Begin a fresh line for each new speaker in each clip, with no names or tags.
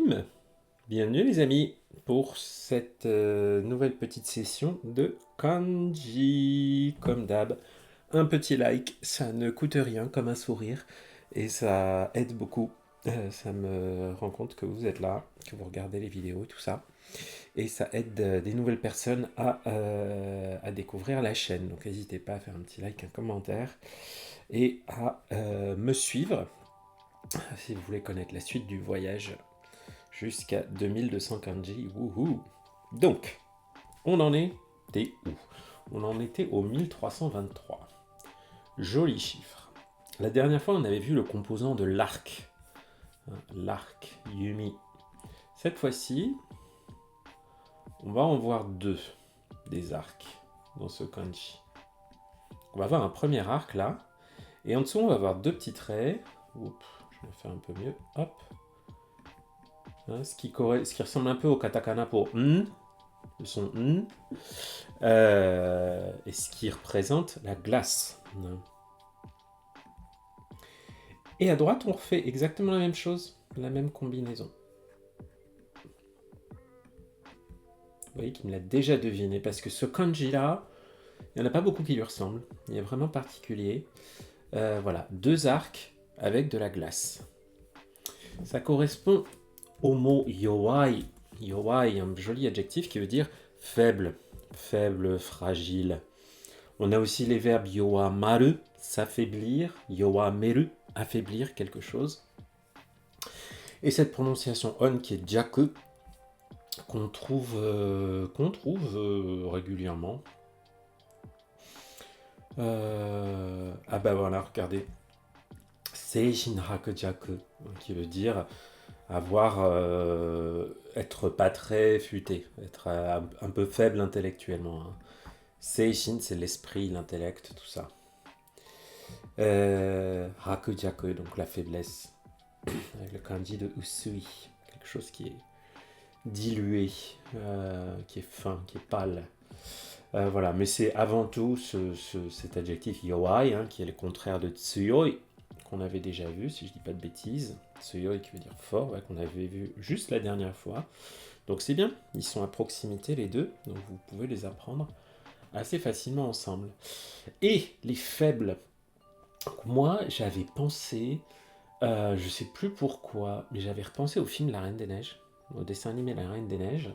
Bim! Bienvenue les amis pour cette nouvelle petite session de kanji. Comme d'hab, un petit like, ça ne coûte rien comme un sourire et ça aide beaucoup. Ça me rend compte que vous êtes là, que vous regardez les vidéos et tout ça. Et ça aide des nouvelles personnes à découvrir la chaîne. Donc n'hésitez pas à faire un petit like, un commentaire et à me suivre si vous voulez connaître la suite du voyage jusqu'à 2200 kanji. Wouhou! Donc, on en était où? On en était au 1323. Joli chiffre. La dernière fois, on avait vu le composant de l'arc. L'arc, Yumi. Cette fois-ci, on va en voir deux des arcs dans ce kanji. On va avoir un premier arc là, et en dessous, on va avoir deux petits traits. Oups, je vais faire un peu mieux. Hop. Ce qui ressemble un peu au katakana pour n, le son n, et ce qui représente la glace. Et à droite, on refait exactement la même chose, la même combinaison. Vous voyez qu'il me l'a déjà deviné, parce que ce kanji-là, il n'y en a pas beaucoup qui lui ressemblent. Il est vraiment particulier. Voilà, deux arcs avec de la glace. Ça correspond au mot yowai. Yowai, un joli adjectif qui veut dire faible, faible, fragile. On a aussi les verbes yowamaru, s'affaiblir, yowameru, affaiblir quelque chose. Et cette prononciation on qui est jaku, qu'on trouve régulièrement. Ah bah voilà, regardez. Seishin hakujaku, qui veut dire être pas très futé, être un peu faible intellectuellement. Seishin, c'est l'esprit, l'intellect, tout ça. Hakujaku, donc la faiblesse, avec le kanji de usui, quelque chose qui est dilué, qui est fin, qui est pâle. Voilà, mais c'est avant tout cet adjectif yowai, qui est le contraire de tsuyoi, qu'on avait déjà vu, si je dis pas de bêtises. Tsuyoi qui veut dire fort, qu'on avait vu juste la dernière fois. Donc c'est bien, ils sont à proximité les deux, donc vous pouvez les apprendre assez facilement ensemble. Et les faibles, moi j'avais pensé, je sais plus pourquoi, mais j'avais repensé au film La Reine des Neiges, au dessin animé La Reine des Neiges,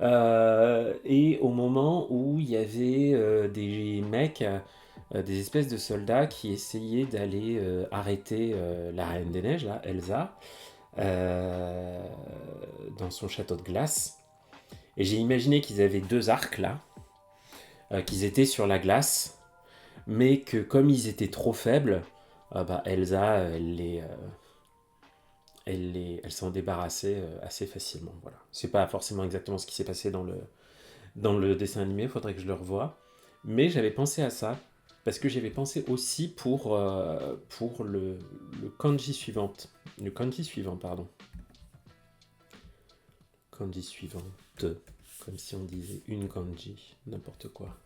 et au moment où il y avait des mecs, des espèces de soldats qui essayaient d'aller arrêter la Reine des Neiges, là, Elsa, dans son château de glace. Et j'ai imaginé qu'ils avaient deux arcs là, qu'ils étaient sur la glace, mais que comme ils étaient trop faibles, Elsa, elle s'en débarrassait assez facilement. Voilà. C'est pas forcément exactement ce qui s'est passé dans le dessin animé, il faudrait que je le revoie. Mais j'avais pensé à ça, parce que j'avais pensé aussi pour le kanji suivant. Le kanji suivant, pardon. Kanji suivante. Comme si on disait une kanji, n'importe quoi.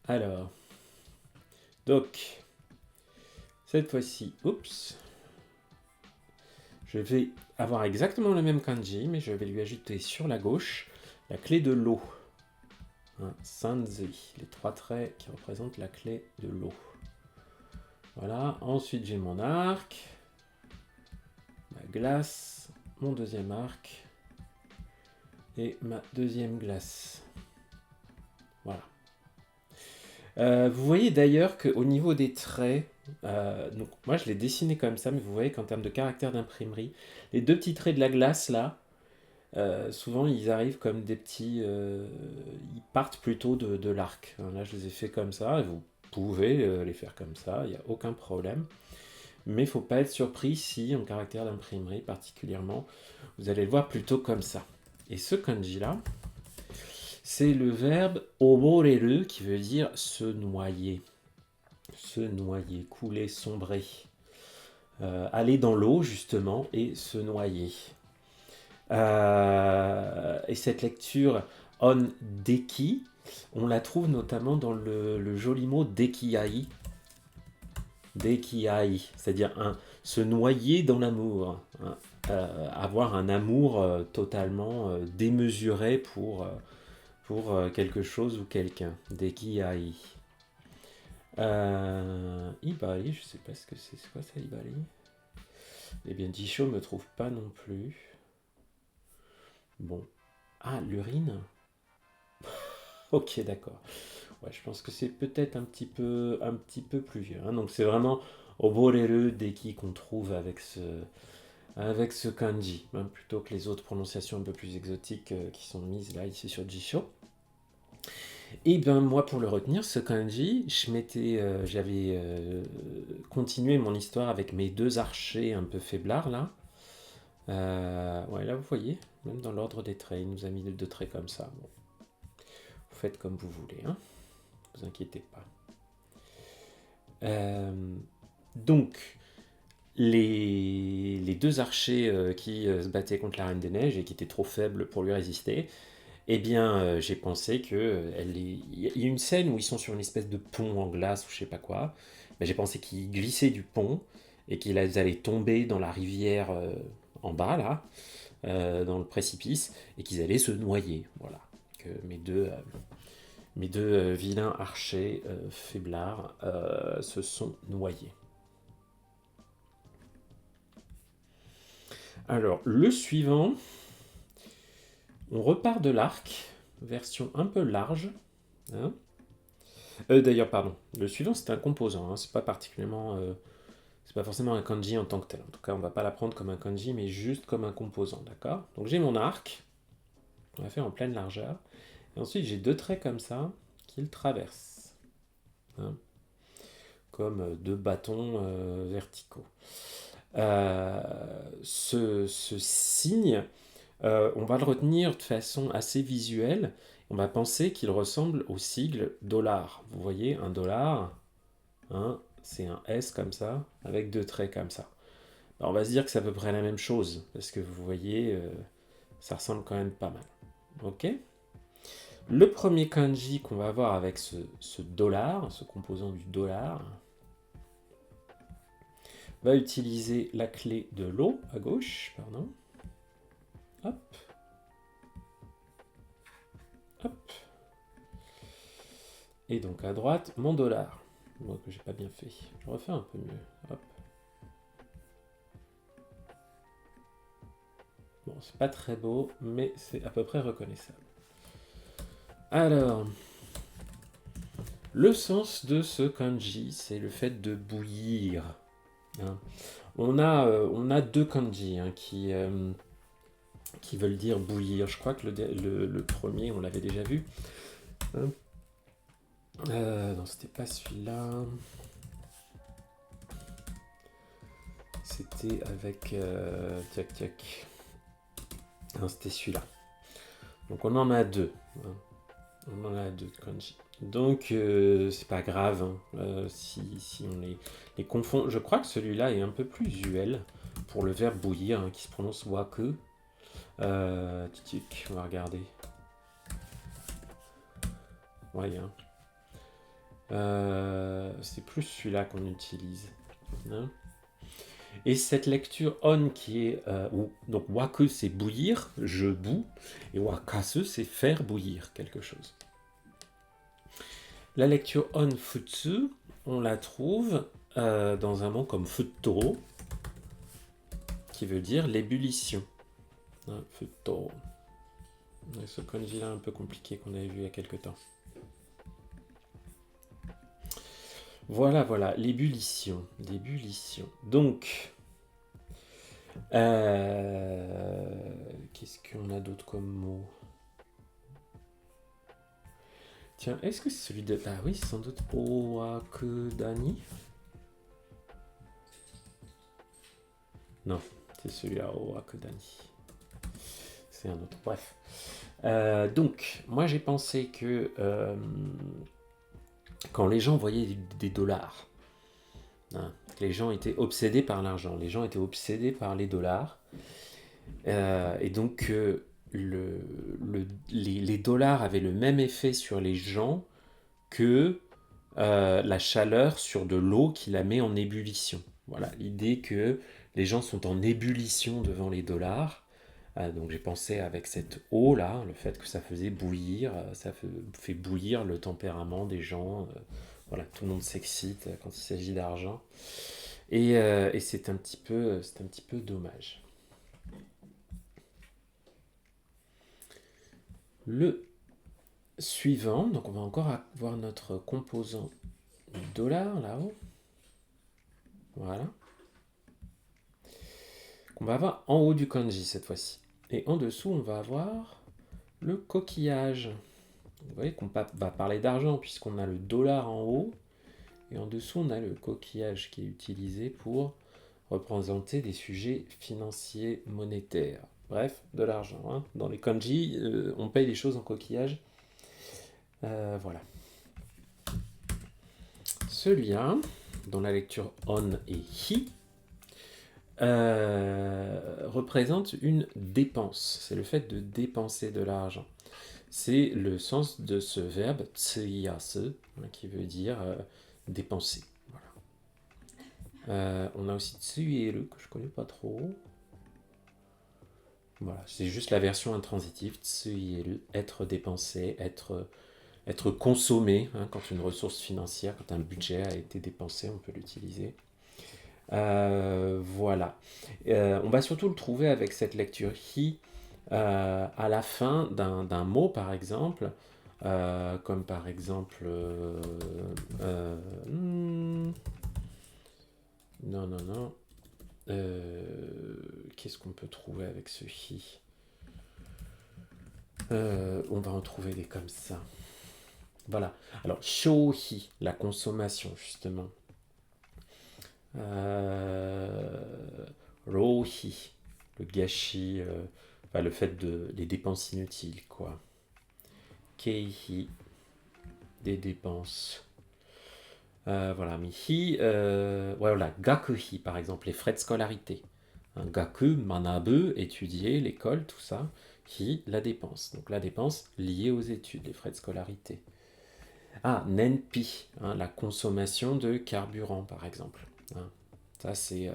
Alors. Donc. Cette fois-ci, oups. Je vais avoir exactement le même kanji, mais je vais lui ajouter sur la gauche la clé de l'eau. Sanzi, les trois traits qui représentent la clé de l'eau. Voilà, ensuite j'ai mon arc, ma glace, mon deuxième arc et ma deuxième glace. Voilà. Vous voyez d'ailleurs qu'au niveau des traits, donc moi je l'ai dessiné comme ça, mais vous voyez qu'en termes de caractère d'imprimerie, les deux petits traits de la glace là, souvent ils arrivent comme des petits, ils partent plutôt de l'arc. Là je les ai fait comme ça, et vous pouvez les faire comme ça, il n'y a aucun problème. Mais il ne faut pas être surpris si en caractère d'imprimerie particulièrement, vous allez le voir plutôt comme ça. Et ce kanji là, c'est le verbe oboreru qui veut dire se noyer. Se noyer, couler, sombrer. Aller dans l'eau justement et se noyer. Et cette lecture on deki, on la trouve notamment dans le joli mot dekiai. Dekiai, c'est-à-dire un se noyer dans l'amour, hein. Avoir un amour totalement démesuré pour quelque chose ou quelqu'un. Dekiai. Ibai, je sais pas ce que c'est quoi ça, Ibai? Eh bien, Jisho me trouve pas non plus. Bon. Ah, l'urine. Ok, d'accord. Ouais, je pense que c'est peut-être un petit peu plus vieux, hein. Donc c'est vraiment Oboreru Deki qu'on trouve avec ce kanji, hein, plutôt que les autres prononciations un peu plus exotiques qui sont mises là, ici sur Jisho. Et ben moi, pour le retenir, ce kanji, j'avais continué mon histoire avec mes deux archers un peu faiblards là. Ouais, là vous voyez, même dans l'ordre des traits, il nous a mis deux traits comme ça. Bon, vous faites comme vous voulez, hein. Ne vous inquiétez pas. Donc, les deux archers qui se battaient contre la Reine des Neiges et qui étaient trop faibles pour lui résister, eh bien, j'ai pensé que il y a une scène où ils sont sur une espèce de pont en glace ou je sais pas quoi. Ben, j'ai pensé qu'ils glissaient du pont et qu'ils allaient tomber dans la rivière en bas là, dans le précipice, et qu'ils allaient se noyer. Voilà. Que mes deux vilains archers faiblards se sont noyés. Alors, le suivant, on repart de l'arc, version un peu large, hein. D'ailleurs, pardon, le suivant c'est un composant, hein. C'est pas particulièrement. C'est pas forcément un kanji en tant que tel. En tout cas, on va pas l'apprendre comme un kanji, mais juste comme un composant, d'accord? Donc j'ai mon arc, on va faire en pleine largeur. Et ensuite, j'ai deux traits comme ça qui le traversent, hein, comme deux bâtons verticaux. Ce signe, on va le retenir de façon assez visuelle. On va penser qu'il ressemble au sigle dollar. Vous voyez, un dollar, hein, c'est un S comme ça, avec deux traits comme ça. Alors on va se dire que c'est à peu près la même chose, parce que vous voyez, ça ressemble quand même pas mal. Ok? Le premier kanji qu'on va avoir avec ce dollar, ce composant du dollar, va utiliser la clé de l'eau à gauche, pardon. Hop. Hop. Et donc à droite, mon dollar. Moi que j'ai pas bien fait. Je refais un peu mieux. Hop. Bon, c'est pas très beau, mais c'est à peu près reconnaissable. Alors, le sens de ce kanji, c'est le fait de bouillir, hein. On a deux kanji, hein, qui veulent dire bouillir. Je crois que le premier, on l'avait déjà vu, hein. Non, c'était pas celui-là. C'était avec... Tiac, tiac. Non, c'était celui-là. Donc on en a deux, hein. On en a deux kanji. Donc c'est pas grave, hein, si on les confond. Je crois que celui-là est un peu plus usuel pour le verbe bouillir, hein, qui se prononce waku. On va regarder. Ouais, hein. C'est plus celui-là qu'on utilise, hein. Et cette lecture on qui est... donc waku c'est bouillir, je boue, et wakasu c'est faire bouillir quelque chose. La lecture on futsu, on la trouve dans un mot comme futto, qui veut dire l'ébullition, hein, futto. Ce kanji là un peu compliqué qu'on avait vu il y a quelques temps. Voilà, voilà, l'ébullition. Donc, qu'est-ce qu'on a d'autre comme mot? Tiens, est-ce que c'est celui de... Ah oui, sans doute Owakudani. Non, c'est celui-là, Owakudani. C'est un autre, bref. Donc, moi j'ai pensé que quand les gens voyaient des dollars, hein, les gens étaient obsédés par l'argent, les gens étaient obsédés par les dollars, et donc les dollars avaient le même effet sur les gens que la chaleur sur de l'eau qui la met en ébullition. Voilà, l'idée que les gens sont en ébullition devant les dollars. Donc j'ai pensé avec cette eau là, le fait que ça faisait bouillir, fait bouillir le tempérament des gens. Voilà, tout le monde s'excite quand il s'agit d'argent. Et c'est un petit peu dommage. Le suivant, donc on va encore avoir notre composant du dollar là-haut. Voilà. On va avoir en haut du kanji cette fois-ci. Et en dessous, on va avoir le coquillage. Vous voyez qu'on va parler d'argent puisqu'on a le dollar en haut. Et en dessous, on a le coquillage qui est utilisé pour représenter des sujets financiers monétaires. Bref, de l'argent. Hein. Dans les kanji, on paye les choses en coquillage. Voilà. Celui-là, dont la lecture on et hi, représente une dépense. C'est le fait de dépenser de l'argent. C'est le sens de ce verbe tsuyase, qui veut dire dépenser. Voilà. On a aussi tsuyeru, que je connais pas trop. Voilà, c'est juste la version intransitive, tsuyeru, être dépensé, être consommé, hein, quand une ressource financière, quand un budget a été dépensé, on peut l'utiliser. Voilà. On va surtout le trouver avec cette lecture hi à la fin d'un mot, par exemple, comme par exemple... non, non, non. Qu'est-ce qu'on peut trouver avec ce hi On va en trouver des comme ça. Voilà. Alors, shohi, la consommation, justement. Rohi, le gâchis, enfin, le fait de les dépenses inutiles, quoi. Keihi, des dépenses. Voilà, mihi, voilà, gakuhi, par exemple, les frais de scolarité. Un gaku, manabu, étudier, l'école, tout ça. Hi, la dépense. Donc la dépense liée aux études, les frais de scolarité. Ah, nenpi, hein, la consommation de carburant, par exemple. Hein. Ça, c'est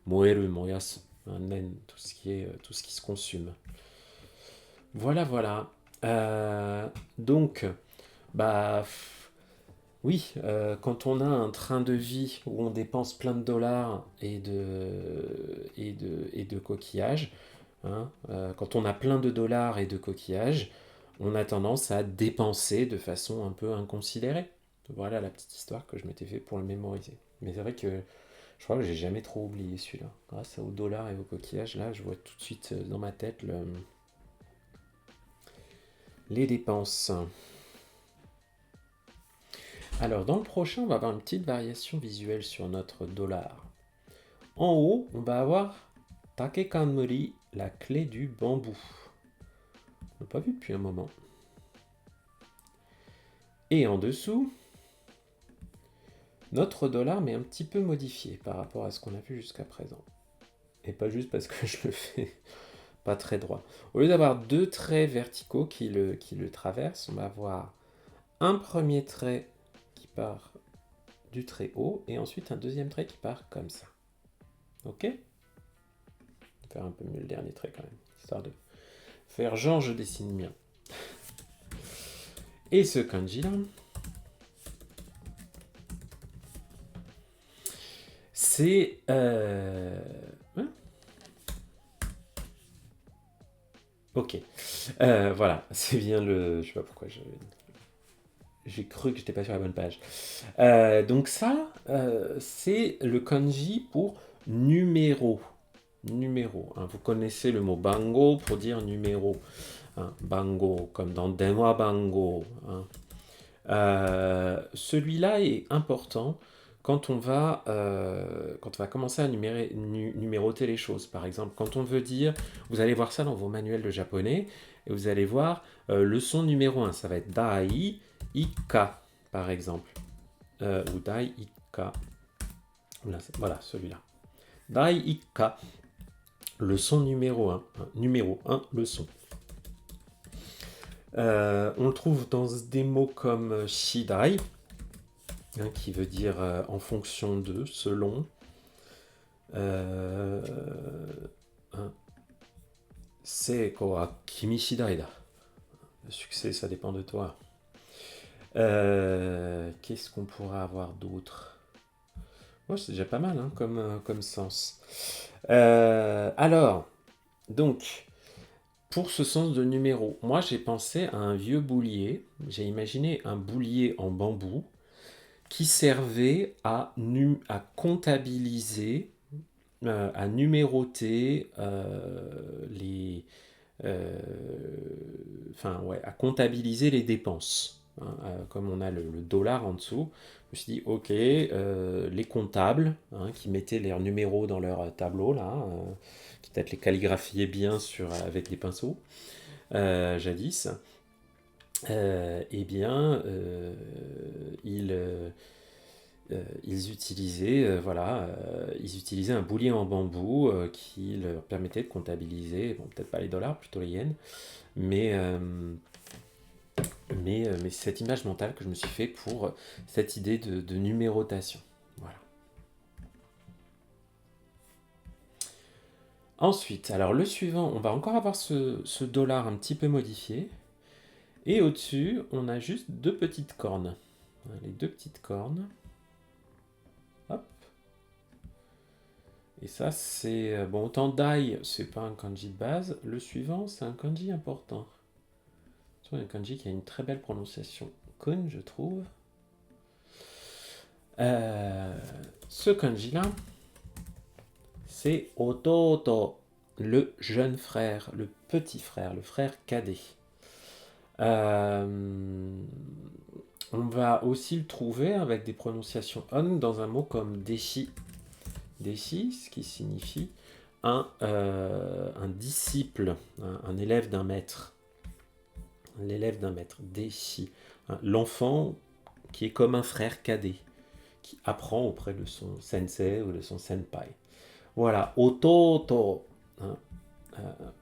moeru, moyasu, hein, nen, tout ce qui se consume. Voilà, voilà. Donc, bah, oui, quand on a un train de vie où on dépense plein de dollars et de coquillages, hein, quand on a plein de dollars et de coquillages, on a tendance à dépenser de façon un peu inconsidérée. Voilà la petite histoire que je m'étais fait pour le mémoriser. Mais c'est vrai que je crois que j'ai jamais trop oublié celui-là. Grâce aux dollars et aux coquillages, là, je vois tout de suite dans ma tête les dépenses. Alors, dans le prochain, on va avoir une petite variation visuelle sur notre dollar. En haut, on va avoir Takekanmuri, la clé du bambou. On n'a pas vu depuis un moment. Et en dessous, notre dollar, mais un petit peu modifié par rapport à ce qu'on a vu jusqu'à présent. Et pas juste parce que je le fais pas très droit. Au lieu d'avoir deux traits verticaux qui le traversent, on va avoir un premier trait qui part du trait haut et ensuite un deuxième trait qui part comme ça. Ok ? On va faire un peu mieux le dernier trait quand même, histoire de faire genre je dessine bien. Et ce kanji là, c'est hein. Ok. Voilà, c'est bien le. Je sais pas pourquoi j'ai cru que j'étais pas sur la bonne page. Donc ça, c'est le kanji pour numéro. Numéro. Hein. Vous connaissez le mot bango pour dire numéro. Hein. Bango, comme dans denwa bango. Hein. Celui-là est important quand on va commencer à numéroter les choses. Par exemple, quand on veut dire, vous allez voir ça dans vos manuels de japonais, et vous allez voir leçon numéro 1, ça va être dai ikka, par exemple, ou dai ikka. Voilà, celui-là. Dai ikka, leçon numéro 1, hein, numéro 1, leçon. On le trouve dans des mots comme shidai, hein, qui veut dire en fonction de, selon. Euh, Seiko wa kimi shidai da. Le succès, ça dépend de toi. Qu'est-ce qu'on pourra avoir d'autre? Moi, c'est déjà pas mal hein, comme sens. Alors, donc, pour ce sens de numéro, moi j'ai pensé à un vieux boulier. J'ai imaginé un boulier en bambou qui servait à comptabiliser, à numéroter les, euh, enfin ouais, à comptabiliser les dépenses. Hein, comme on a le dollar en dessous, je me suis dit, ok, les comptables hein, qui mettaient leurs numéros dans leur tableau, là, qui peut-être les calligraphiaient bien avec des pinceaux, jadis, eh bien, ils utilisaient, ils utilisaient un boulier en bambou qui leur permettait de comptabiliser, bon, peut-être pas les dollars, plutôt les yens, mais, mais c'est cette image mentale que je me suis fait pour cette idée de numérotation. Voilà. Ensuite, alors le suivant, on va encore avoir ce dollar un petit peu modifié. Et au-dessus, on a juste deux petites cornes. Les deux petites cornes. Hop. Et ça, c'est... Bon, autant Dai, c'est pas un kanji de base. Le suivant, c'est un kanji important. C'est un kanji qui a une très belle prononciation. Kun, je trouve. Euh, Ce kanji-là, c'est Ototo, le jeune frère, le petit frère, le frère cadet. Euh, on va aussi le trouver avec des prononciations on dans un mot comme deshi. Deshi, ce qui signifie un disciple, un élève d'un maître. L'élève d'un maître, deshi. L'enfant qui est comme un frère cadet, qui apprend auprès de son sensei ou de son senpai. Voilà, ototo. Hein,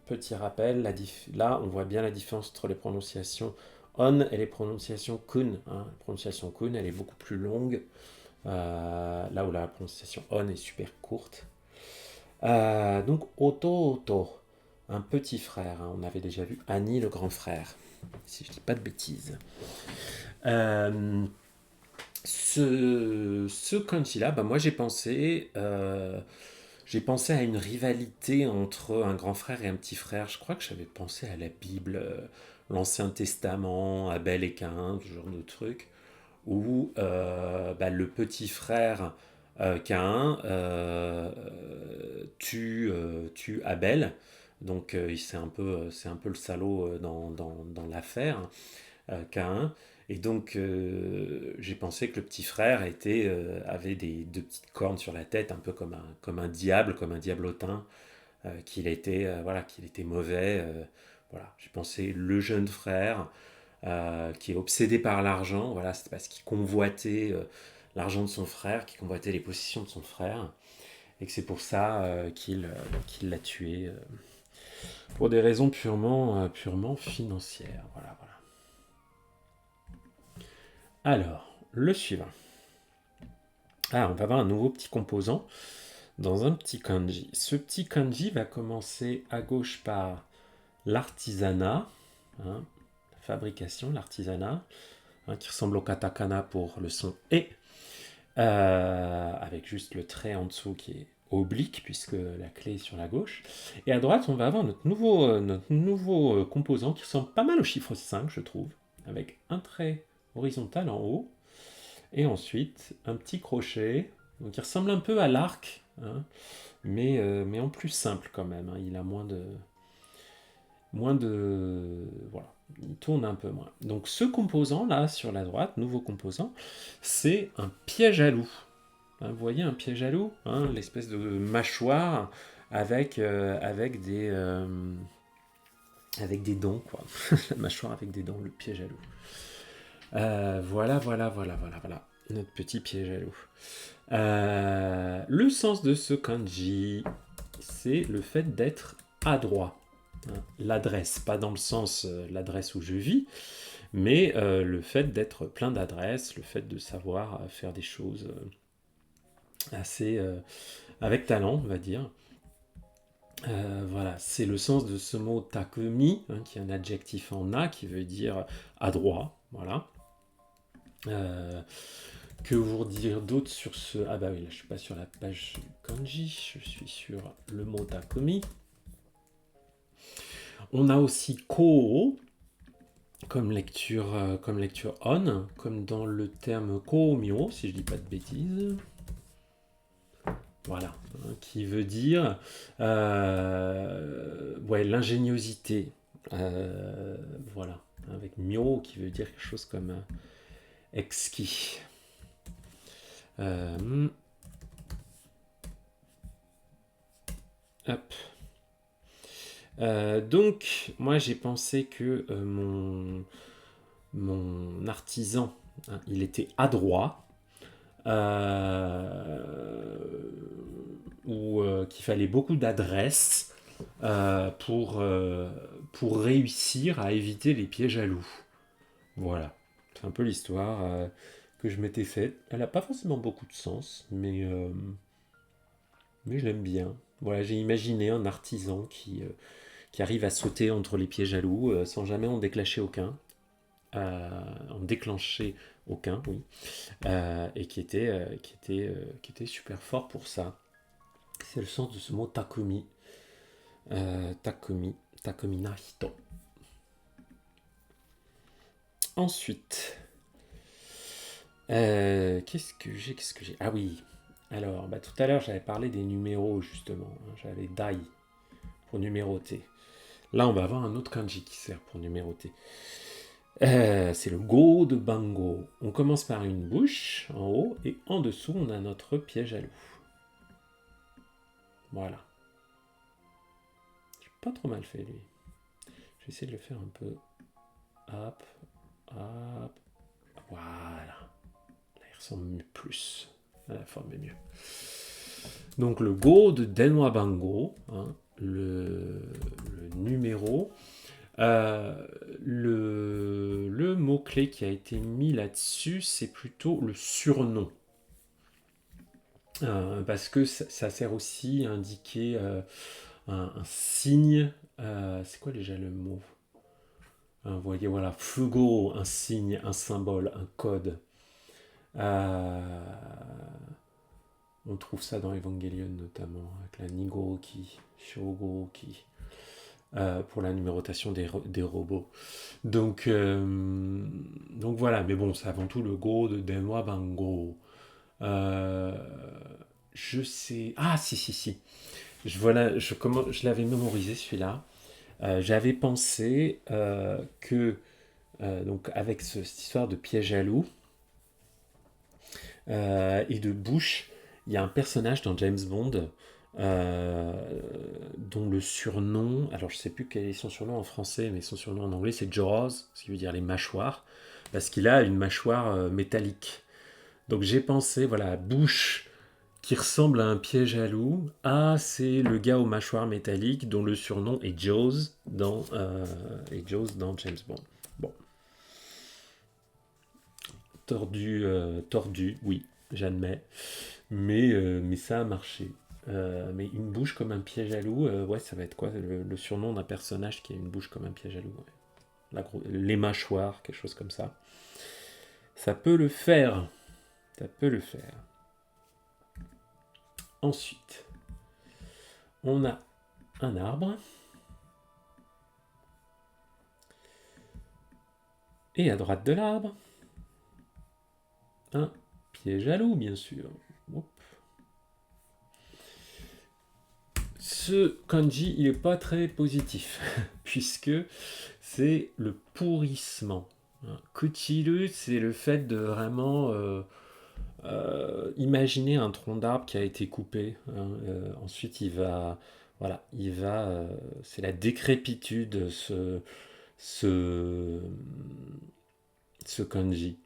petit rappel, là on voit bien la différence entre les prononciations on et les prononciations kun. Hein. La prononciation kun, elle est beaucoup plus longue, là où la prononciation on est super courte. Donc ototo, un petit frère. Hein. On avait déjà vu Annie le grand frère, si je dis pas de bêtises. Ce kanji-là, bah, moi j'ai pensé à une rivalité entre un grand frère et un petit frère. Je crois que j'avais pensé à la Bible, l'Ancien Testament, Abel et Caïn, ce genre de truc, où bah, le petit frère Caïn tue Abel. Donc c'est un peu le salaud dans l'affaire, Caïn. Et donc, j'ai pensé que le petit frère avait deux petites cornes sur la tête, un peu comme un diable, comme un diablotin, qu'il était mauvais. Voilà, j'ai pensé le jeune frère qui est obsédé par l'argent. Voilà, c'est parce qu'il convoitait l'argent de son frère, qu'il convoitait les possessions de son frère, et que c'est pour ça qu'il l'a tué, pour des raisons purement financières. Voilà, voilà. Alors, le suivant. Ah, on va avoir un nouveau petit composant dans un petit kanji. Ce petit kanji va commencer à gauche par l'artisanat, hein, la fabrication, l'artisanat, hein, qui ressemble au katakana pour le son et, avec juste le trait en dessous qui est oblique puisque la clé est sur la gauche. Et à droite, on va avoir notre nouveau composant qui ressemble pas mal au chiffre 5, je trouve, avec un trait horizontal en haut et ensuite un petit crochet donc, qui ressemble un peu à l'arc, hein, mais en plus simple quand même. Hein. Il a moins de. Voilà, il tourne un peu moins. Donc ce composant là sur la droite, nouveau composant, c'est un piège à loup. Hein, vous voyez un piège à loup, hein, l'espèce de mâchoire avec des dents, quoi. La mâchoire avec des dents, le piège à loup. Voilà. Notre petit piège à loup. Le sens de ce kanji, c'est le fait d'être adroit. Hein, l'adresse, pas dans le sens l'adresse où je vis, mais le fait d'être plein d'adresse, le fait de savoir faire des choses assez, avec talent, on va dire. Voilà, c'est le sens de ce mot takumi, hein, qui est un adjectif en a, qui veut dire adroit. Voilà. Euh, que vous dire d'autre sur ce... Ah bah oui, là je suis pas sur la page kanji, je suis sur le mot takumi. On a aussi ko comme lecture on, comme dans le terme komyo, si je dis pas de bêtises. Voilà, hein, qui veut dire ouais, l'ingéniosité. Voilà, avec myo qui veut dire quelque chose comme exquis. Hop. Donc, moi j'ai pensé que mon artisan, hein, il était adroit, ou qu'il fallait beaucoup d'adresse pour réussir à éviter les pièges à loups. Voilà, c'est un peu l'histoire que je m'étais faite. Elle n'a pas forcément beaucoup de sens, mais je l'aime bien. Voilà, j'ai imaginé un artisan qui arrive à sauter entre les pièges à loups sans jamais en déclencher aucun. En déclencher aucun, oui. Et qui était super fort pour ça. C'est le sens de ce mot takumi. Takumi na hito. Ensuite, qu'est-ce que j'ai Ah oui, alors, bah, tout à l'heure j'avais parlé des numéros justement. Hein, j'avais dai pour numéroter. Là, on va avoir un autre kanji qui sert pour numéroter. C'est le go de bango. On commence par une bouche en haut et en dessous on a notre piège à loup. Voilà. J'ai pas trop mal fait lui. Je vais essayer de le faire un peu. Hop, hop. Voilà. Là il ressemble plus. Là, la forme est mieux. Donc le go de Denwa Bango, hein, le numéro. Le mot-clé qui a été mis là-dessus, c'est plutôt le surnom. Parce que ça sert aussi à indiquer un signe. C'est quoi déjà le mot Vous voyez, voilà, fugo, un signe, un symbole, un code. On trouve ça dans Evangelion notamment, avec la Nigoroki, Shogoki, pour la numérotation des robots. Donc voilà, mais bon, c'est avant tout le go de Denwa Bango. Je sais. Ah, si. Je l'avais mémorisé celui-là. J'avais pensé que, donc, avec cette histoire de piège à loup et de bouche, il y a un personnage dans James Bond dont le surnom, alors je sais plus quel est son surnom en français, mais son surnom en anglais c'est Jaws, ce qui veut dire les mâchoires, parce qu'il a une mâchoire métallique. Donc j'ai pensé, voilà, bouche qui ressemble à un piège à loup. Ah, c'est le gars aux mâchoires métalliques dont le surnom est Jaws dans James Bond. Bon. Tordu, oui, j'admets. Mais ça a marché. Mais une bouche comme un piège à loup, ouais, ça va être quoi le surnom d'un personnage qui a une bouche comme un piège à loup, ouais. Les mâchoires, quelque chose comme ça. Ça peut le faire. Ça peut le faire. Ensuite, on a un arbre. Et à droite de l'arbre, un piège à loup, bien sûr. Oup. Ce kanji, il n'est pas très positif, puisque c'est le pourrissement. Kuchiru, c'est le fait de vraiment imaginer un tronc d'arbre qui a été coupé. Ensuite, voilà, c'est la décrépitude, ce kanji.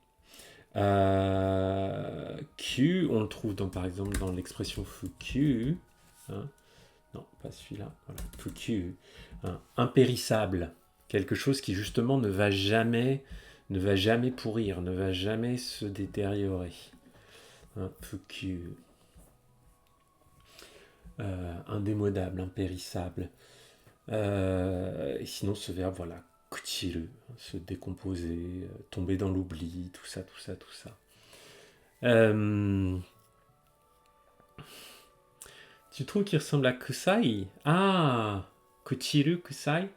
Q, on le trouve par exemple dans l'expression fukyu. Hein, non, pas celui-là. Voilà, fukyu. Hein, impérissable. Quelque chose qui justement ne va jamais pourrir, ne va jamais se détériorer. Hein, fukyu. indémodable, impérissable. Et sinon, ce verbe, voilà, kuchiru, se décomposer, tomber dans l'oubli, tout ça, tout ça, tout ça. Euh, Tu trouves qu'il ressemble à kusai? Ah, kuchiru, kusai?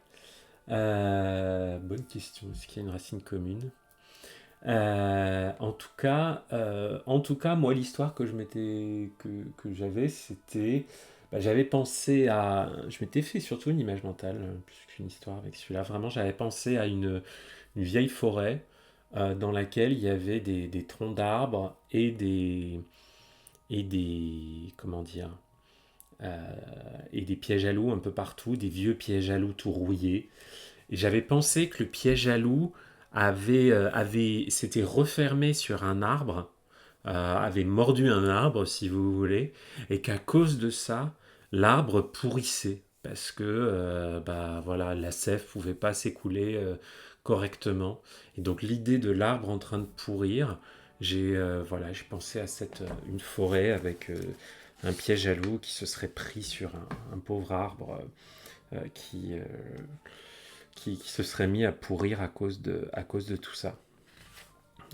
Bonne question. Est-ce qu'il y a une racine commune? En tout cas, moi, l'histoire que que j'avais, c'était, j'avais pensé à, je m'étais fait surtout une image mentale plus qu'une histoire avec celui-là. Vraiment, j'avais pensé à une vieille forêt dans laquelle il y avait des troncs d'arbres et des, comment dire, euh, et des pièges à loups un peu partout, des vieux pièges à loups tout rouillés. Et j'avais pensé que le piège à loup s'était refermé sur un arbre, avait mordu un arbre, si vous voulez, et qu'à cause de ça, l'arbre pourrissait. Parce que voilà, la sève pouvait pas s'écouler correctement. Et donc l'idée de l'arbre en train de pourrir, j'ai pensé à une forêt avec un piège à loup qui se serait pris sur un pauvre arbre euh, qui, euh, qui se serait mis à pourrir à cause de tout ça.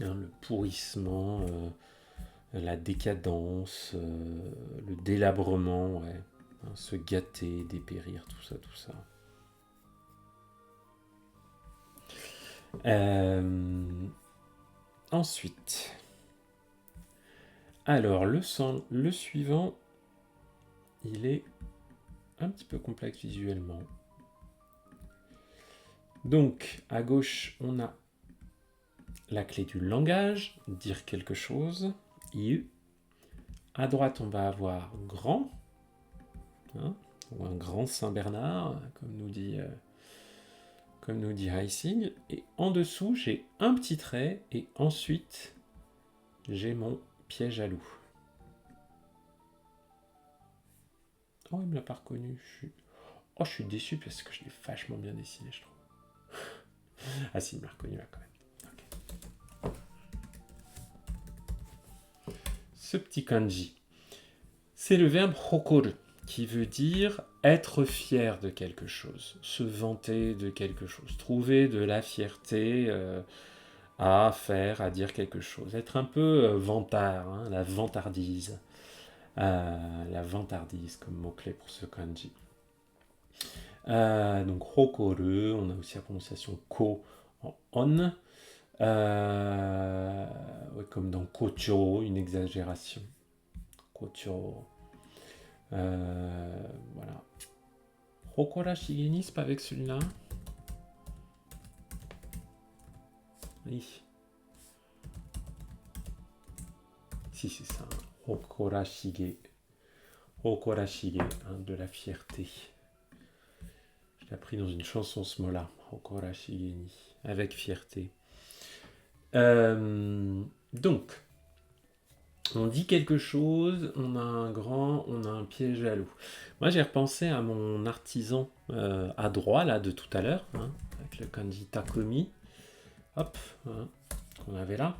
Hein, le pourrissement, la décadence, le délabrement, ouais. Hein, se gâter, dépérir, tout ça, tout ça. Euh, Ensuite, alors le suivant, il est un petit peu complexe visuellement. Donc, à gauche, on a la clé du langage, dire quelque chose, IU. À droite, on va avoir grand, hein, ou un grand Saint-Bernard, comme nous dit Heissig. Et en dessous, j'ai un petit trait, et ensuite, j'ai mon piège à loup. Oh, il me l'a pas reconnu. Je suis déçu parce que je l'ai vachement bien dessiné, je trouve. Ah si, il m'a reconnu là quand même. Ok. Ce petit kanji, c'est le verbe hokoru, qui veut dire être fier de quelque chose, se vanter de quelque chose, trouver de la fierté à faire, à dire quelque chose, être un peu vantard, hein, la vantardise. La vantardise comme mot-clé pour ce kanji. Donc hokoru, on a aussi la prononciation ko en on, ouais, comme dans kocho, une exagération. Kocho. Voilà. Hokora shigeni, c'est pas avec celui-là? Oui. Si, c'est ça. Hokora shige. Hokora shige, hein, de la fierté. Je l'ai appris dans une chanson ce mot-là. Hokora shigeni. Avec fierté. Donc, on dit quelque chose, on a un grand, on a un piège à loup. Moi, j'ai repensé à mon artisan à droite, là, de tout à l'heure, hein, avec le kanji Takomi. Hop, hein, qu'on avait là.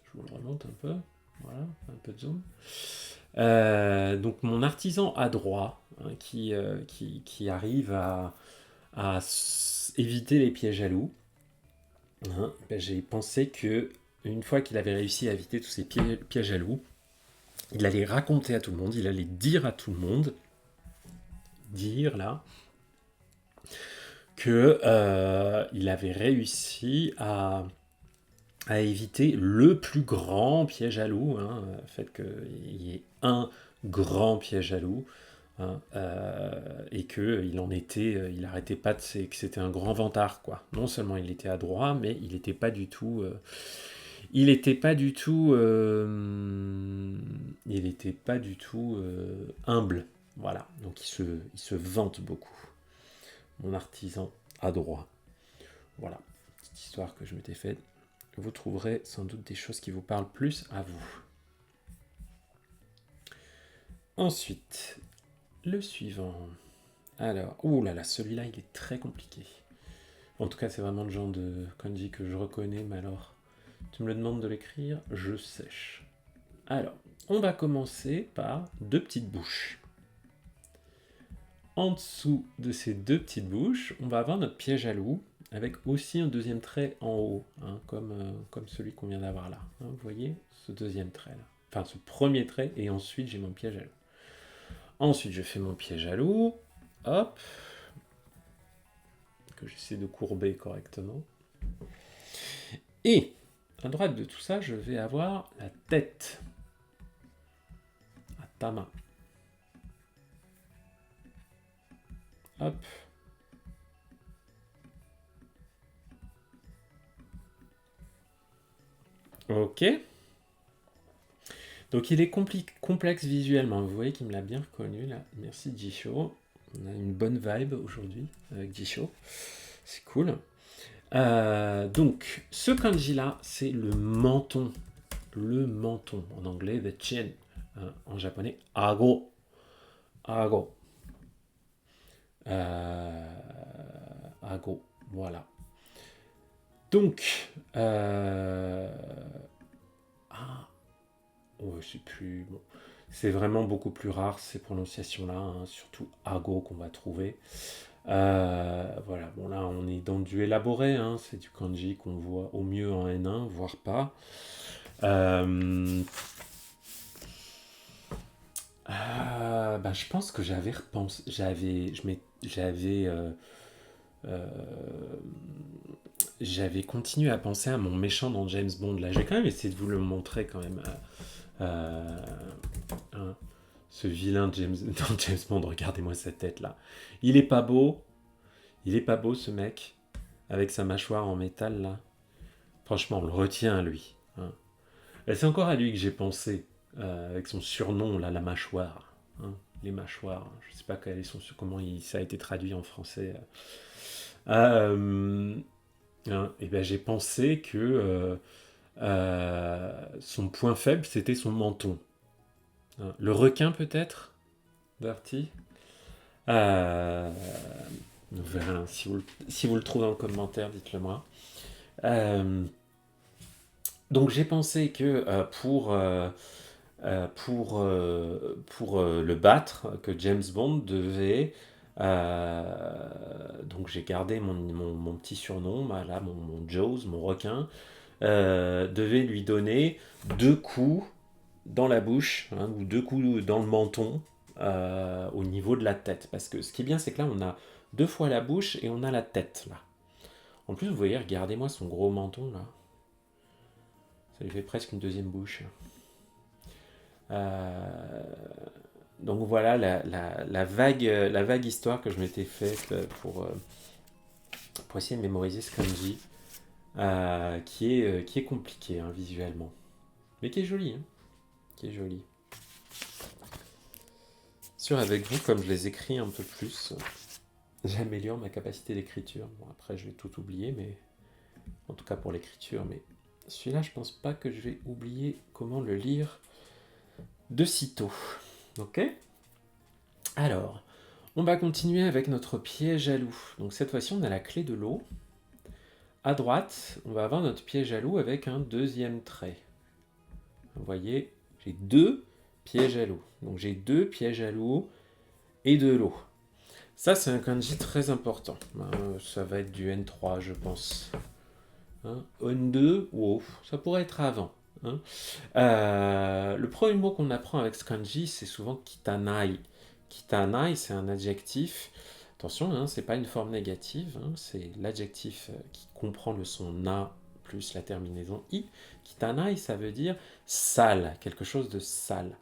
Je vous le remonte un peu. Voilà, un peu de zoom. Donc, mon artisan à droite, hein, qui arrive à éviter les pièges à loup, hein, j'ai pensé que une fois qu'il avait réussi à éviter tous ces pièges à loup, il allait raconter à tout le monde, il allait dire à tout le monde, dire là, que il avait réussi à éviter le plus grand piège à loup, hein, le fait qu'il y ait un grand piège à loup, hein, et il arrêtait pas que c'était un grand vantard, quoi. Non seulement il était adroit, mais il n'était pas du tout humble. Voilà, donc il se vante beaucoup. Mon artisan adroit. Voilà, petite histoire que je m'étais faite. Vous trouverez sans doute des choses qui vous parlent plus à vous. Ensuite, le suivant. Alors, ouh là là, celui-là, il est très compliqué. En tout cas, c'est vraiment le genre de kanji que je reconnais, mais alors, tu me le demandes de l'écrire, je sèche. Alors, on va commencer par deux petites bouches. en dessous de ces deux petites bouches, on va avoir notre piège à loup, avec aussi un deuxième trait en haut, hein, comme celui qu'on vient d'avoir là. Hein, vous voyez ce deuxième trait là. Enfin, ce premier trait, et ensuite j'ai mon piège à loup. Ensuite, je fais mon piège à loup. Hop. Que j'essaie de courber correctement. Et, à droite de tout ça, je vais avoir la tête. Atama. Hop. Ok. Donc il est complexe visuellement. Vous voyez qu'il me l'a bien reconnu là. Merci Jisho. On a une bonne vibe aujourd'hui avec Jisho. C'est cool. Donc ce kanji là, c'est le menton. Le menton. En anglais, the chin. En japonais, ago. Ago. Ago. Voilà. Donc, ouais, c'est plus bon. C'est vraiment beaucoup plus rare ces prononciations-là, hein, surtout ago qu'on va trouver. Voilà, bon là on est dans du élaboré, hein, c'est du kanji qu'on voit au mieux en N1, voire pas. Je pense que j'avais repensé, j'avais continué à penser à mon méchant dans James Bond. Là, j'ai quand même essayé de vous le montrer quand même. Hein, ce vilain James dans James Bond, regardez-moi sa tête là. Il est pas beau ce mec, avec sa mâchoire en métal là. Franchement, on le retient à lui. Hein. Et c'est encore à lui que j'ai pensé, avec son surnom là, la mâchoire. Hein, les mâchoires, je sais pas comment ça a été traduit en français. Et ben j'ai pensé que son point faible c'était son menton. Hein, le requin peut-être, Darty. Euh, on verra, si vous le trouvez en commentaire, dites-le moi. Donc j'ai pensé que pour le battre, que James Bond devait... donc j'ai gardé mon petit surnom, là, mon Jaws, mon requin, devait lui donner 2 coups dans la bouche, hein, ou 2 coups dans le menton, au niveau de la tête. Parce que ce qui est bien, c'est que là, on a 2 fois la bouche et on a la tête, là. En plus, vous voyez, regardez-moi son gros menton, là. Ça lui fait presque une deuxième bouche. Donc voilà la vague histoire que je m'étais faite pour essayer de mémoriser ce kanji, qui est compliqué, hein, visuellement. Mais qui est joli. Hein, qui est joli. Sûr, avec vous, comme je les écris un peu plus, j'améliore ma capacité d'écriture. Bon, après, je vais tout oublier, mais en tout cas pour l'écriture. Mais celui-là, je pense pas que je vais oublier comment le lire de sitôt. Ok ? Alors, on va continuer avec notre piège à loup. Donc cette fois-ci, on a la clé de l'eau. À droite, on va avoir notre piège à loup avec un deuxième trait. Vous voyez, j'ai 2 pièges à loup. Donc j'ai 2 pièges à loup et de l'eau. Ça, c'est un kanji très important. Ça va être du N3, je pense. Hein, N2, wow, ça pourrait être avant. Hein. Le premier mot qu'on apprend avec ce kanji, c'est souvent kitanai. Kitanai, c'est un adjectif. Attention, hein, c'est pas une forme négative, hein, c'est l'adjectif qui comprend le son na plus la terminaison i. Kitanai, ça veut dire sale, quelque chose de sale.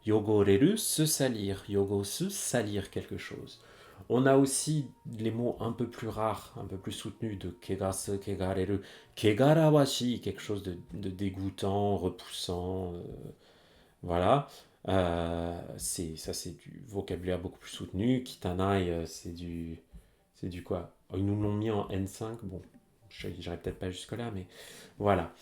Yogoreru, se salir. Yogosu, salir quelque chose. On a aussi les mots un peu plus rares, un peu plus soutenus de kegasu, kegareru, kegarawashi, quelque chose de dégoûtant, repoussant. Voilà. C'est du vocabulaire beaucoup plus soutenu. Kitanai, c'est du quoi? Oh, ils nous l'ont mis en N5. Bon, j'irai peut-être pas jusque-là, mais voilà.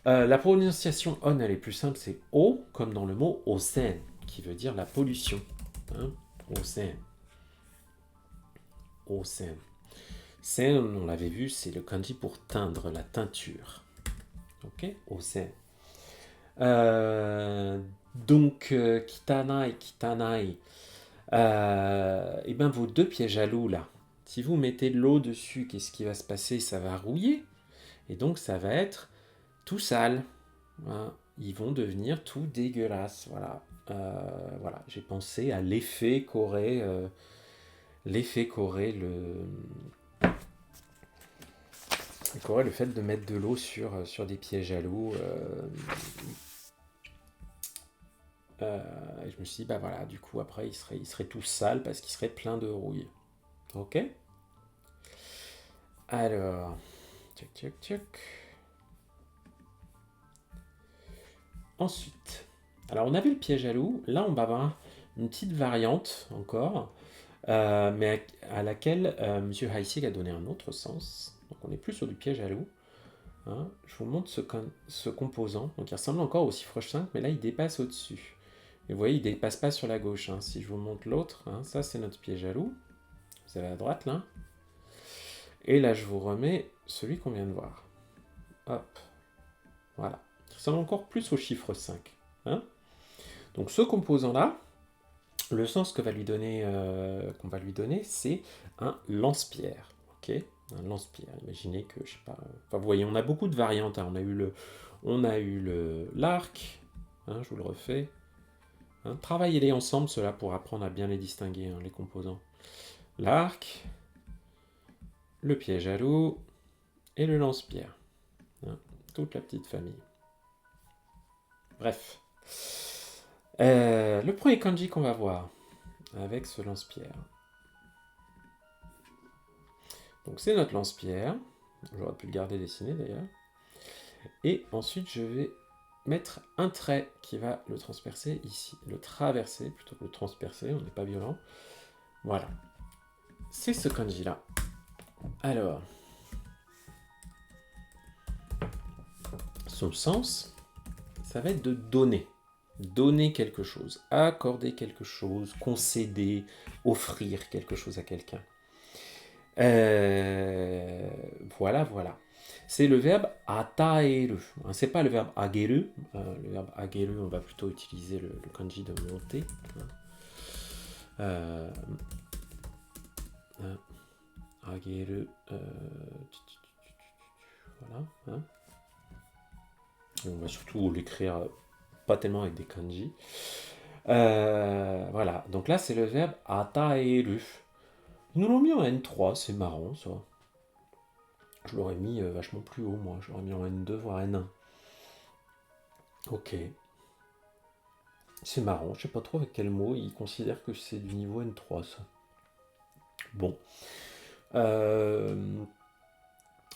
La prononciation on, elle est plus simple, c'est o, comme dans le mot osen, qui veut dire la pollution. Hein? Osen. Osen. Sen, on l'avait vu, c'est le kanji pour teindre, la teinture. Ok? Osen. Donc, kitanai. Et bien vos deux pièges à loup là, si vous mettez de l'eau dessus, qu'est-ce qui va se passer? Ça va rouiller. Et donc ça va être tout sale. Hein. Ils vont devenir tout dégueulasses. Voilà. J'ai pensé à l'effet qu'aurait le fait de mettre de l'eau sur des pièges à loup. Et je me suis dit, bah voilà, du coup, après, il serait tout sale parce qu'il serait plein de rouille. Ok. Alors, tchac, tchac, tchac. Ensuite, alors on avait le piège à loup. Là, on va avoir une petite variante encore, mais à laquelle Monsieur Heissig a donné un autre sens. Donc, on n'est plus sur du piège à loup. Hein. Je vous montre ce composant. Donc, il ressemble encore au chiffre 5, mais là, il dépasse au-dessus. Et vous voyez, il ne dépasse pas sur la gauche. Hein. Si je vous montre l'autre, hein, ça, c'est notre piège à loup. Vous avez à droite, là. Et là, je vous remets celui qu'on vient de voir. Hop. Voilà. Ça ressemble encore plus au chiffre 5. Hein. Donc, ce composant-là, le sens qu'on va lui donner, c'est un lance-pierre. Ok, un lance-pierre. Imaginez que, je sais pas. Enfin, vous voyez, on a beaucoup de variantes. Hein. On a eu l'arc. Hein, je vous le refais. Hein, travaillez-les ensemble, cela pour apprendre à bien les distinguer, hein, les composants. L'arc, le piège à loup et le lance-pierre. Hein, toute la petite famille. Bref. Le premier kanji qu'on va voir avec ce lance-pierre. Donc c'est notre lance-pierre. J'aurais pu le garder dessiné d'ailleurs. Et ensuite je vais mettre un trait qui va le transpercer ici. Le traverser plutôt que le transpercer, on n'est pas violent. Voilà. C'est ce kanji là. Alors, son sens, ça va être de donner. Donner quelque chose, accorder quelque chose, concéder, offrir quelque chose à quelqu'un. Voilà. C'est le verbe ataeru. C'est pas le verbe ageru. Le verbe ageru, on va plutôt utiliser le kanji de monter. Ageru. Voilà. Hein. On va surtout l'écrire pas tellement avec des kanji. Voilà. Donc là, c'est le verbe ataeru. Ils nous l'ont mis en N3, c'est marrant ça. Je l'aurais mis vachement plus haut, moi. Je l'aurais mis en N2, voire N1. Ok. C'est marrant, je sais pas trop avec quel mot. Ils considèrent que c'est du niveau N3, ça. Bon.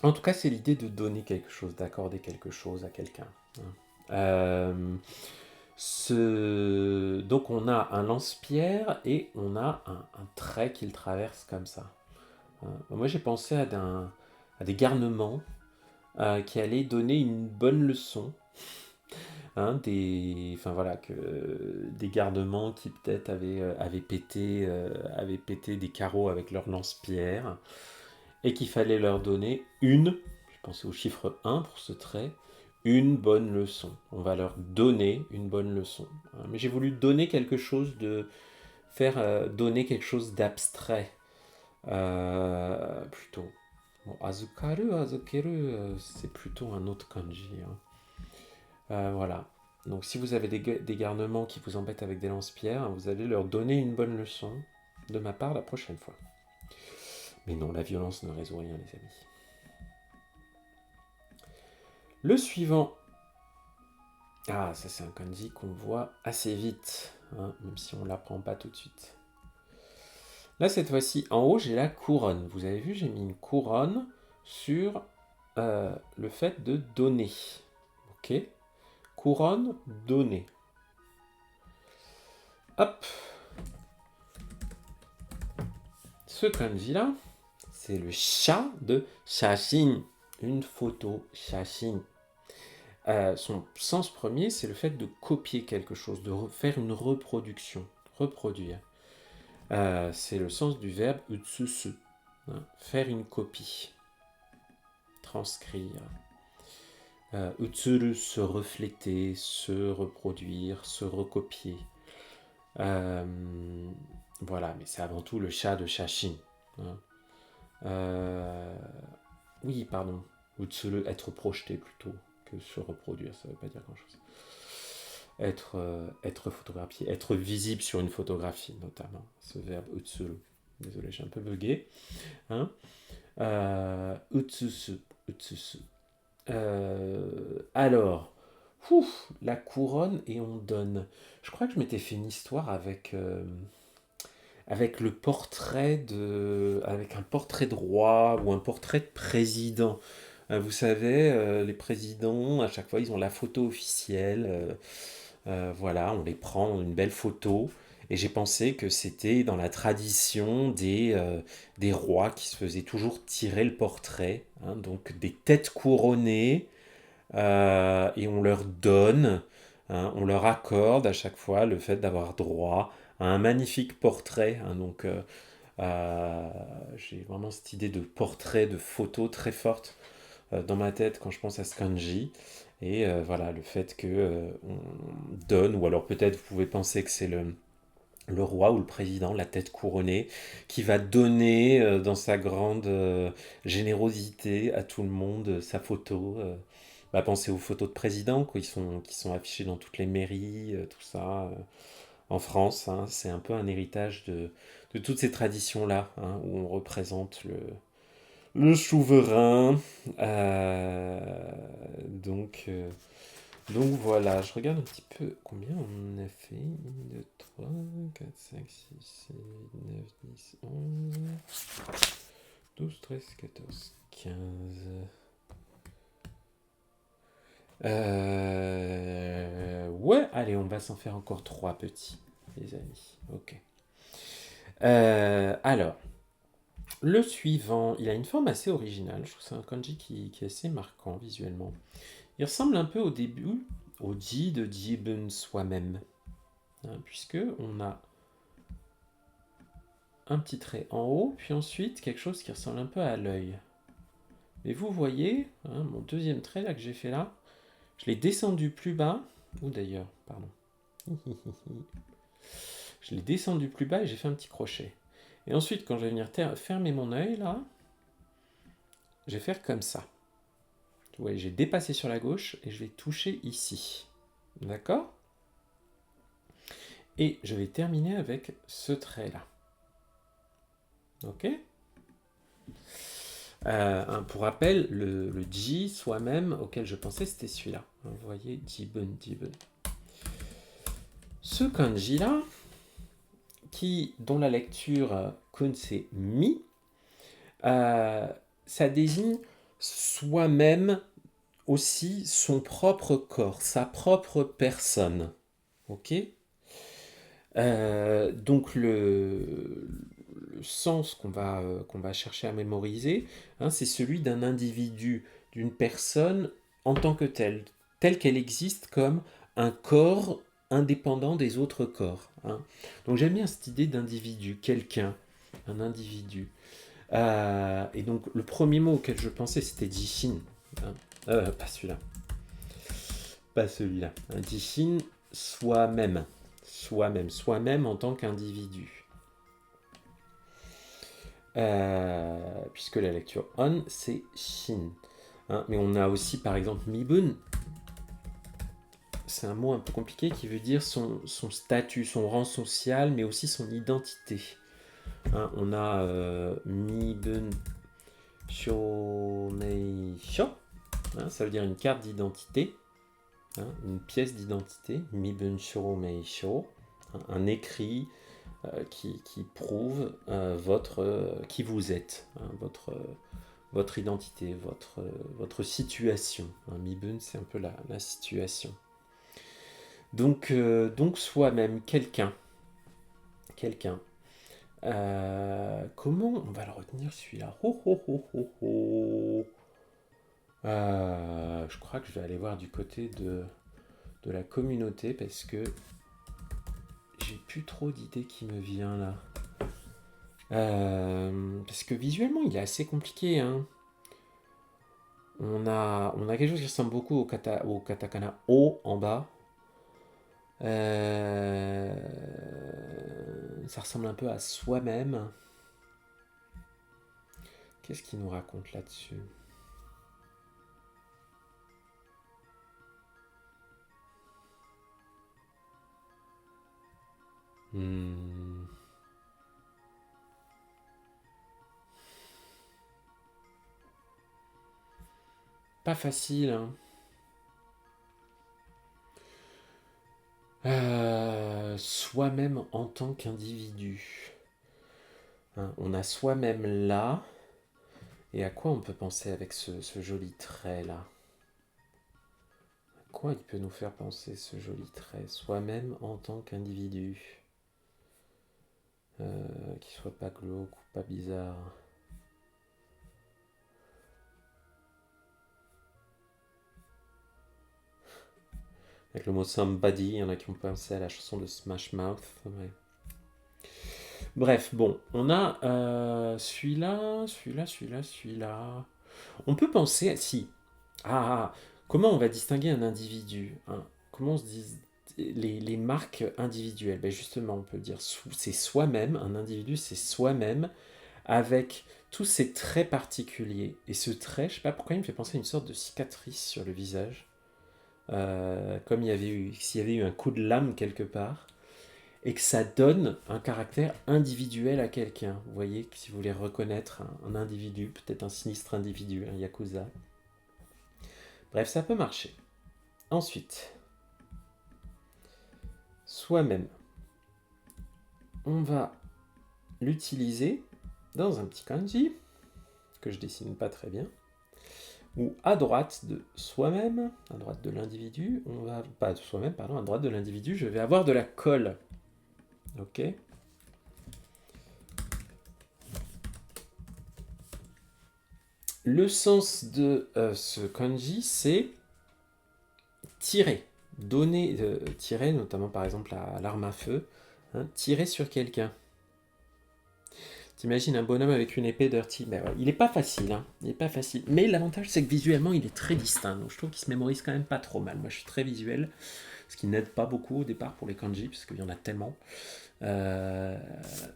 En tout cas, c'est l'idée de donner quelque chose, d'accorder quelque chose à quelqu'un. Donc on a un lance-pierre et on a un trait qui le traverse comme ça. Moi j'ai pensé à des garnements qui allaient donner une bonne leçon. Des garnements qui peut-être avaient pété des carreaux avec leur lance-pierre et qu'il fallait leur donner je pensais au chiffre 1 pour ce trait, une bonne leçon. On va leur donner une bonne leçon. Mais j'ai voulu donner quelque chose donner quelque chose d'abstrait. Plutôt. Bon, azukeru, c'est plutôt un autre kanji. Voilà. Donc si vous avez des garnements qui vous embêtent avec des lance-pierres, vous allez leur donner une bonne leçon de ma part la prochaine fois. Mais non, la violence ne résout rien, les amis. Le suivant. Ah, ça c'est un kanji qu'on voit assez vite, même si on ne l'apprend pas tout de suite. Là, cette fois-ci, en haut, j'ai la couronne. Vous avez vu, j'ai mis une couronne sur le fait de donner. Ok. Couronne, donner. Hop. Ce kanji-là, c'est le sha de shashin. Une photo, shashin. Son sens premier, c'est le fait de copier quelque chose, de faire une reproduction, reproduire. C'est le sens du verbe utsusu, faire une copie, transcrire. Utsuru, se refléter, se reproduire, se recopier. Voilà, mais c'est avant tout le chat de Shashin. Hein. Euh, Oui, pardon. Ou de être projeté plutôt que se reproduire, ça veut pas dire grand-chose. Être photographié, être visible sur une photographie, notamment. Ce verbe utsuru. Désolé, j'ai un peu bugué. Hein. Utsusu. Utsusu. Alors, la couronne et on donne. Je crois que je m'étais fait une histoire avec le portrait avec un portrait de roi ou un portrait de président. Vous savez, les présidents, à chaque fois, ils ont la photo officielle. Voilà, on les prend dans une belle photo. Et j'ai pensé que c'était dans la tradition des rois qui se faisaient toujours tirer le portrait. Hein, donc des têtes couronnées. Et on leur donne, hein, on leur accorde à chaque fois le fait d'avoir droit à un magnifique portrait. Hein, donc euh, j'ai vraiment cette idée de portrait, de photo très forte dans ma tête quand je pense à ce kanji. Et voilà, le fait que on donne, ou alors peut-être vous pouvez penser que c'est le roi ou le président, la tête couronnée, qui va donner dans sa grande générosité à tout le monde sa photo. Pensez aux photos de présidents quoi, qui sont affichées dans toutes les mairies, tout ça, en France. Hein, c'est un peu un héritage de toutes ces traditions-là, hein, où on représente le souverain. Euh, donc, euh, donc voilà, je regarde un petit peu combien on a fait. 1, 2, 3, 4, 5, 6, 7, 8, 9, 10, 11, 12, 13, 14, 15. Ouais, allez, on va s'en faire encore 3 petits, les amis. Ok. Alors, le suivant, il a une forme assez originale. Je trouve que c'est un kanji qui est assez marquant visuellement. Il ressemble un peu au début au ji de jibun soi-même. Hein, puisque on a un petit trait en haut, puis ensuite quelque chose qui ressemble un peu à l'œil. Et vous voyez, hein, mon deuxième trait là que j'ai fait là, je l'ai descendu plus bas, ou d'ailleurs, pardon. Je l'ai descendu plus bas et j'ai fait un petit crochet. Et ensuite, quand je vais venir fermer mon œil là, je vais faire comme ça. Vous voyez, j'ai dépassé sur la gauche et je vais toucher ici. D'accord? Et je vais terminer avec ce trait là. Ok? Pour rappel, le Ji soi-même auquel je pensais, c'était celui-là. Vous voyez, Jibun, Jibun. Ce kanji-là, dont la lecture kun c'est mi, ça désigne soi-même aussi son propre corps, sa propre personne. Ok. Donc le sens qu'on va chercher à mémoriser, hein, c'est celui d'un individu, d'une personne en tant que telle qu'elle existe comme un corps indépendant des autres corps. Hein. Donc j'aime bien cette idée d'individu, quelqu'un, un individu. Et donc le premier mot auquel je pensais c'était Jishin. Hein. Pas celui-là. Pas celui-là. Un Jishin, soi-même. Soi-même. Soi-même en tant qu'individu. Puisque la lecture on, c'est shin. Hein, mais on a aussi par exemple mibun. C'est un mot un peu compliqué qui veut dire son statut, son rang social, mais aussi son identité. Hein, on a mibun shomeisho. Hein, ça veut dire une carte d'identité. Hein, une pièce d'identité. Mibun shomeisho. Un écrit qui prouve qui vous êtes, hein, votre identité, votre situation. Un mibun, c'est un peu la situation. Donc soi-même, quelqu'un. Quelqu'un. Comment on va le retenir celui-là? Je crois que je vais aller voir du côté de la communauté parce que j'ai plus trop d'idées qui me viennent là. Parce que visuellement, il est assez compliqué. Hein. On a quelque chose qui ressemble beaucoup au katakana O en bas. Ça ressemble un peu à soi-même. Qu'est-ce qu'il nous raconte là-dessus? Pas facile, hein. Soi-même en tant qu'individu. Hein, on a soi-même là. Et à quoi on peut penser avec ce joli trait là? À quoi il peut nous faire penser ce joli trait? Soi-même en tant qu'individu. Qui soit pas glauque ou pas bizarre. Avec le mot somebody, il y en a qui ont pensé à la chanson de Smash Mouth. Ouais. Bref, bon, on a celui-là. On peut penser, si. Comment on va distinguer un individu, hein? Comment on se dit les marques individuelles? Ben justement, on peut dire c'est soi-même, un individu c'est soi-même, avec tous ces traits particuliers. Et ce trait, je sais pas pourquoi il me fait penser à une sorte de cicatrice sur le visage. Comme s'il y avait eu un coup de lame quelque part, et que ça donne un caractère individuel à quelqu'un. Vous voyez, que si vous voulez reconnaître un individu, peut-être un sinistre individu, un yakuza. Bref, ça peut marcher. Ensuite, soi-même. On va l'utiliser dans un petit kanji, que je dessine pas très bien, où à droite de soi-même, à droite de l'individu, on va, pas de soi-même, pardon, à droite de l'individu, je vais avoir de la colle. Ok. Le sens de ce kanji, c'est tirer. Tirer, notamment par exemple à l'arme à feu, hein, tirer sur quelqu'un. T'imagines un bonhomme avec une épée dirty, ben ouais, il est pas facile, hein, il est pas facile. Mais l'avantage c'est que visuellement il est très distinct, donc je trouve qu'il se mémorise quand même pas trop mal. Moi je suis très visuel, ce qui n'aide pas beaucoup au départ pour les kanji, parce qu'il y en a tellement.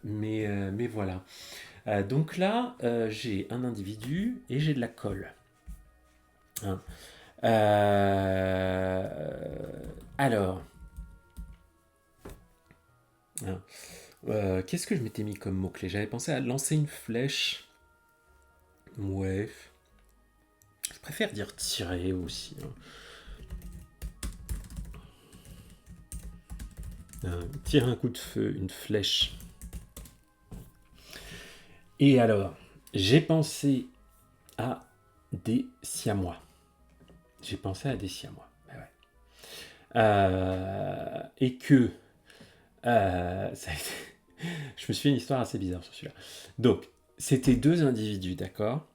Mais voilà. Donc là, j'ai un individu et j'ai de la colle. Hein. Alors, hein. Qu'est-ce que je m'étais mis comme mot-clé? J'avais pensé à lancer une flèche. Ouais. Je préfère dire tirer aussi. Tirer un coup de feu, une flèche. Et alors, j'ai pensé à des siamois. J'ai pensé à des siamois. Ben ouais. Et que je me suis fait une histoire assez bizarre sur celui-là. Donc, c'était deux individus, d'accord,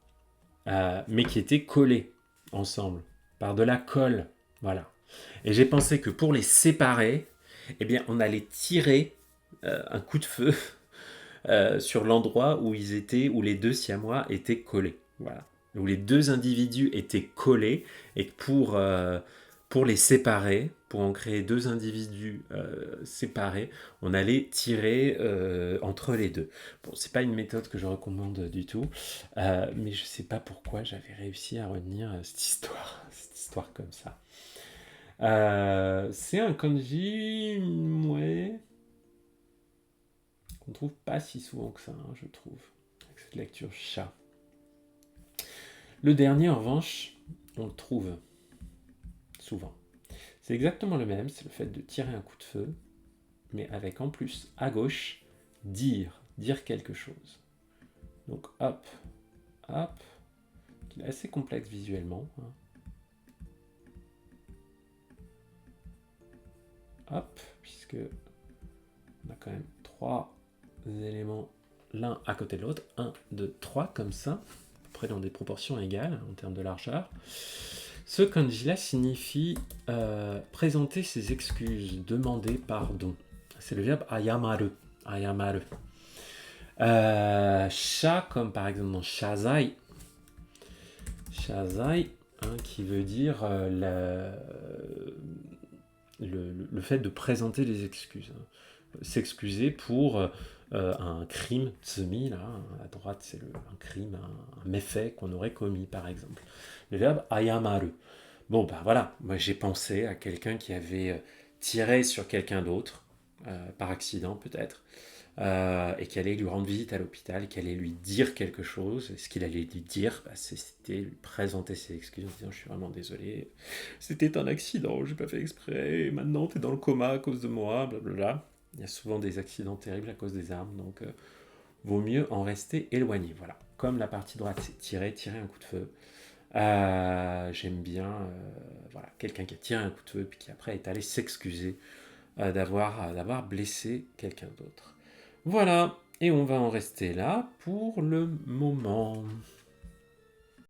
mais qui étaient collés ensemble par de la colle, voilà. Et j'ai pensé que pour les séparer, eh bien, on allait tirer un coup de feu sur l'endroit où où les deux siamois étaient collés, voilà, où les deux individus étaient collés, et pour les séparer, pour en créer deux individus séparés, on allait tirer entre les deux. Bon, c'est pas une méthode que je recommande du tout, mais je sais pas pourquoi j'avais réussi à retenir cette histoire comme ça. C'est un kanji, ouais, qu'on trouve pas si souvent que ça, hein, je trouve, avec cette lecture chat. Le dernier, en revanche, on le trouve souvent. C'est exactement le même, c'est le fait de tirer un coup de feu, mais avec en plus, à gauche, dire quelque chose. Donc hop, hop, qui est assez complexe visuellement. Hein. Hop, puisque on a quand même trois éléments l'un à côté de l'autre. 1, 2, 3, comme ça, à peu près dans des proportions égales en termes de largeur. Ce kanji-là signifie présenter ses excuses, demander pardon. C'est le verbe ayamaru. Ayamaru. Sha, comme par exemple dans shazai. Shazai, hein, qui veut dire le fait de présenter des excuses. s'excuser pour un crime tsumi, là, à droite c'est un crime, un méfait qu'on aurait commis par exemple. Le verbe ayamaru. Bon ben voilà, moi j'ai pensé à quelqu'un qui avait tiré sur quelqu'un d'autre, par accident peut-être, et qui allait lui rendre visite à l'hôpital, et qui allait lui dire quelque chose. Et ce qu'il allait lui dire, bah, c'était lui présenter ses excuses en disant je suis vraiment désolé, c'était un accident, j'ai pas fait exprès, et maintenant t'es dans le coma à cause de moi, blablabla. Il y a souvent des accidents terribles à cause des armes, donc vaut mieux en rester éloigné. Voilà. Comme la partie droite, c'est tirer un coup de feu. J'aime bien voilà, quelqu'un qui a tiré un coup de feu puis qui après est allé s'excuser d'avoir blessé quelqu'un d'autre. Voilà, et on va en rester là pour le moment.